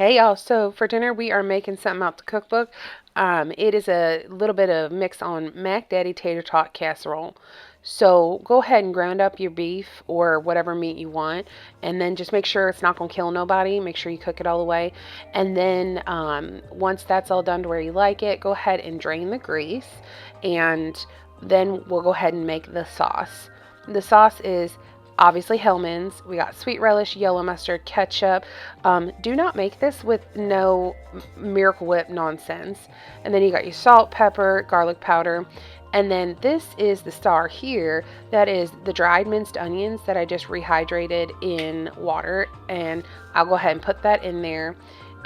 Hey y'all, so for dinner we are making something out the cookbook. It is a little bit of mix on MackDaddy Tatertot Casserole. So go ahead and ground up your beef or whatever meat you want, and then just make sure it's not gonna kill nobody. Make sure you cook it all the way, and then once that's all done to where you like it, go ahead and drain the grease, and then we'll go ahead and make the sauce. The sauce is obviously Hellman's. We got sweet relish, yellow mustard, ketchup. Do not make this with no Miracle Whip nonsense. And then you got your salt, pepper, garlic powder. And then this is the star here. That is the dried minced onions that I just rehydrated in water. And I'll go ahead and put that in there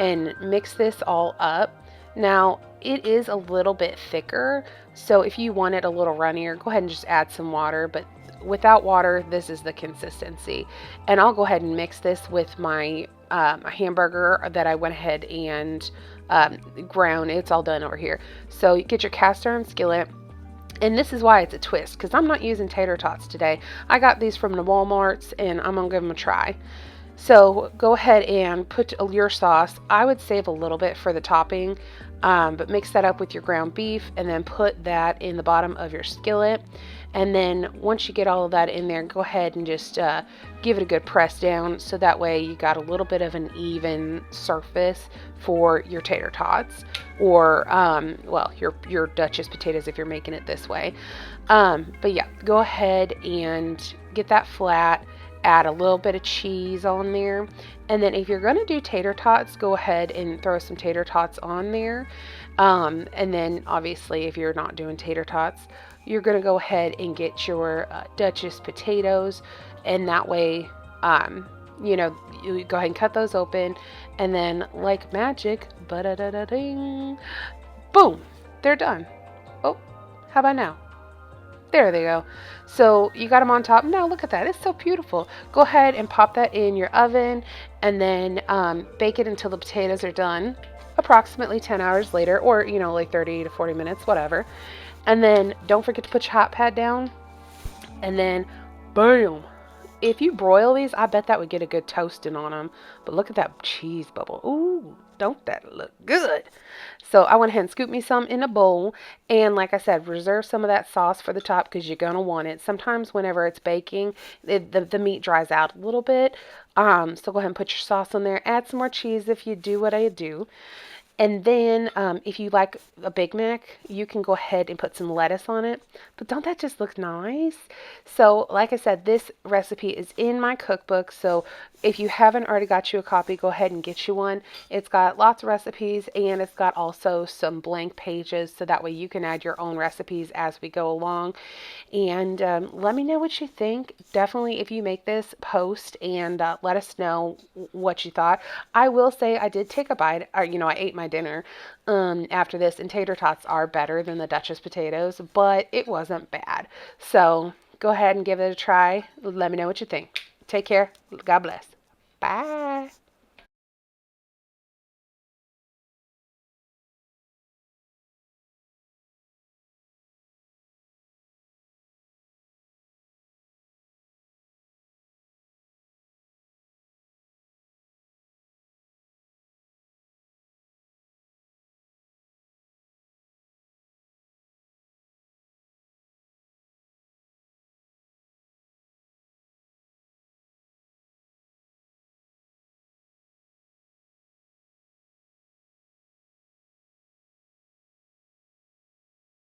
and mix this all up. Now, it is a little bit thicker, so if you want it a little runnier, go ahead and just add some water, but without water, this is the consistency. And I'll go ahead and mix this with my hamburger that I went ahead and ground. It's all done over here. So you get your cast iron skillet. And this is why it's a twist, because I'm not using tater tots today. I got these from the Walmarts, and I'm going to give them a try. So go ahead and put your sauce. I would save a little bit for the topping, but mix that up with your ground beef and then put that in the bottom of your skillet. And then once you get all of that in there, go ahead and just give it a good press down, so that way you got a little bit of an even surface for your tater tots, or well, your Duchess potatoes if you're making it this way. But yeah, go ahead and get that flat. Add a little bit of cheese on there, and then if you're going to do tater tots, go ahead and throw some tater tots on there. And then obviously if you're not doing tater tots, you're going to go ahead and get your Duchess potatoes, and that way you know, you go ahead and cut those open, and then like magic, ba-da-da-da-ding, boom, they're done. Oh, how about now? There they go. So you got them on top. Now look at that. It's so beautiful. Go ahead and pop that in your oven, and then bake it until the potatoes are done, approximately 10 hours later, or, you know, like 30 to 40 minutes, whatever. And then don't forget to put your hot pad down, and then boom. If you broil these, I bet that would get a good toasting on them. But look at that cheese bubble. Ooh, don't that look good? So I went ahead and scooped me some in a bowl. And like I said, reserve some of that sauce for the top because you're going to want it. Sometimes whenever it's baking, the meat dries out a little bit. So go ahead and put your sauce on there. Add some more cheese if you do what I do. And then if you like a Big Mac, you can go ahead and put some lettuce on it. But don't that just look nice? So like I said, this recipe is in my cookbook. So if you haven't already got you a copy, go ahead and get you one. It's got lots of recipes, and it's got also some blank pages, so that way you can add your own recipes as we go along. And let me know what you think. Definitely, if you make this, post and let us know what you thought. I will say I did take a bite, or, you know, I ate my dinner after this, and tater tots are better than the Duchess potatoes, but it wasn't bad. So go ahead and give it a try. Let me know what you think. Take care. God bless. Bye.